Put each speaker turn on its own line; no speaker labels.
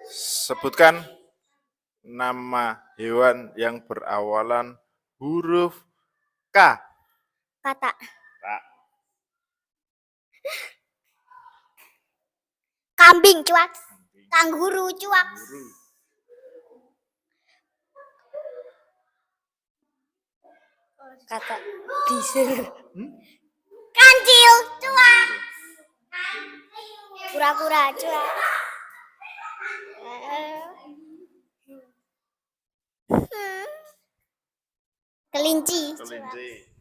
Sebutkan nama hewan yang berawalan huruf K.
Kata.
Tak.
Kambing cuak. Kangguru cuak. Kata diesel. Kancil cuak. Kura-kura cuak. Kelinci.
Kelinci.